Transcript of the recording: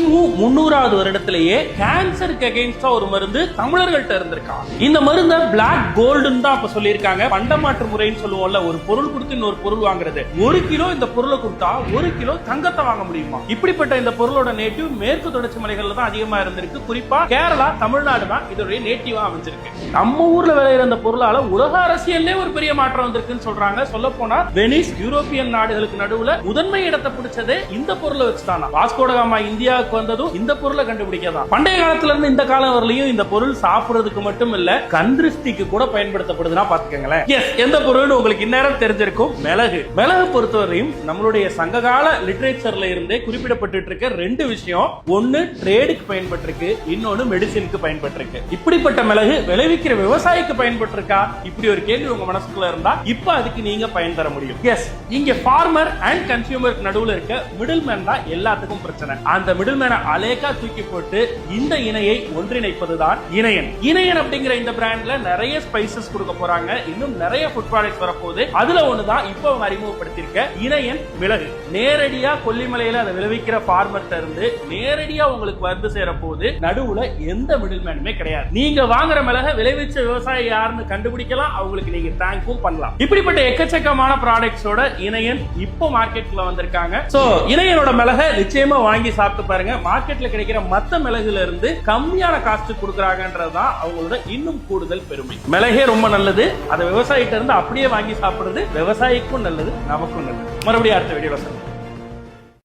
கிமு 300வது வருடத்திலேயே கேன்சருக்கு அகைன்ஸ்டா ஒரு மருந்து தமிழர்கள்ட்ட இருந்திருக்கான். இந்த மருந்த பிளாக் கோல்டுன்னு தான் அப்ப சொல்லியிருக்காங்க. பண்டமாற்று முறைன்னு சொல்லுவோம்ல, ஒரு பொருள் கொடுத்து இன்னொரு பொருள் வாங்குறது. 1 கிலோ இந்த பொருளை கொடுத்தா 1 கிலோ தங்கத்தை வாங்க முடியுமா? இப்படிப்பட்ட இந்த பொருளோட நேட்டிவ் மேற்கு தொடர்ச்சி மலைகள்ல தான் அதிகமா இருந்திருக்கு. குறிப்பா கேரளா, தமிழ்நாடு தான் இதோட நேட்டிவா அமைஞ்சிருக்கு. நம்ம ஊர்ல விளையிற இந்த பொருளால உலக அரசியல்லே ஒரு பெரிய மாற்றம் வந்திருக்குன்னு சொல்றாங்க. சொல்ல போனா வெனிஸ் யூரோப்பியன் நாடுகளுக்கு நடுவுல முதன்மை இடத்தை பிடிச்சதே இந்த பொருளை வச்சுதானா. வாஸ்கோ ட காமா இந்தியாவுக்கு வந்ததும் இந்த பொருளை கண்டுபிடிக்கதான். பண்டைய காலத்துல இருந்து இந்த காலம் வரலையும் இந்த பொருள் சாப்பிடுறதுக்கு மட்டும் இல்ல, கந்திருஷ்டிக்கு கூட பயன்படுத்தப்படுதுன்னா பாத்துக்கங்களேன். எஸ், எந்த பொருள்னு உங்களுக்கு இந்நேரம் தெரிஞ்சிருக்கும். மிளகு. மிளகு பொறுத்தவரையும் நம்மளுடைய சங்ககால லிட்டரேச்சர்ல இருந்தே குறிப்பிடப்பட்டு இருக்க 2 விஷயம். ஒன்னு ட்ரேடுக்கு பயன்பட்டிருக்கு, இன்னொன்னு மெடிசினுக்கு பயன்பட்டிருக்கு. இப்படிப்பட்ட மிளகு விளைவிக்கிற விவசாயிக்கு பயன்பட்டிருக்கா? இப்படி ஒரு கேள்வி உங்க மனசுக்குள்ள இருந்தா இப்ப அதுக்கு நீங்க பயன் தர முடியும். எஸ், இங்க ஃபார்மர் அண்ட் கன்சியூமருக்கு நடுவுல இருக்க மிடில் மேன் தான் எல்லாத்துக்கும் பிரச்சனை. அந்த மிடில் மேனை அலேக்கா தூக்கி போட்டு இந்த இணையை ஒன்றிணைப்பதுதான் இணையன். இணையன் அப்படிங்கிற இந்த பிராண்ட்ல நிறைய ஸ்பைசஸ் கொடுக்க போறாங்க. இன்னும் நிறைய ஃபுட் ப்ராடக்ட்ஸ் வரப்போகுது. அதுல ஒண்ணுதான் இப்போ அவங்க அறிமுகப்படுத்தியிருக்க இணையன் மிளகு. நேரடியா கொல்லிமலையில அதை விளைவிக்கிற ஃபார்மர்ட்ட இருந்து நேரடியா உங்களுக்கு வந்து சேர போது நடுவுல எந்த மிடில் மேனுமே கிடையாது. நீங்க வாங்குற மிளகை விளைவிச்ச விவசாயி யாருன்னு கண்டுபிடிக்கலாம், அவங்களுக்கு நீங்க தேங்க்கும் பண்ணலாம். இப்படிப்பட்ட எக்கச்சக்கமான ப்ராடக்ட்ஸோட இணையன் இப்போ மார்க்கெட்ல வந்திருக்காங்க. சோ இணையனோட மிளகை நிச்சயமா வாங்கி சாப்பிட்டு பாருங்க. மார்க்கெட்ல கிடைக்கிற மத்த மிளகுல இருந்து கம்மியான காஸ்ட் கொடுக்கறாங்கன்றதுதான் அவங்களோட இன்னும் கூடுதல் பெருமை. மிளகே ரொம்ப நல்லது. அதை விவசாயிட்ட இருந்து அப்படியே வாங்கி சாப்பிடுறது விவசாயிக்கும் நல்லது, நமக்கும் நல்லது. மறுபடியும் அடுத்த வீடியோல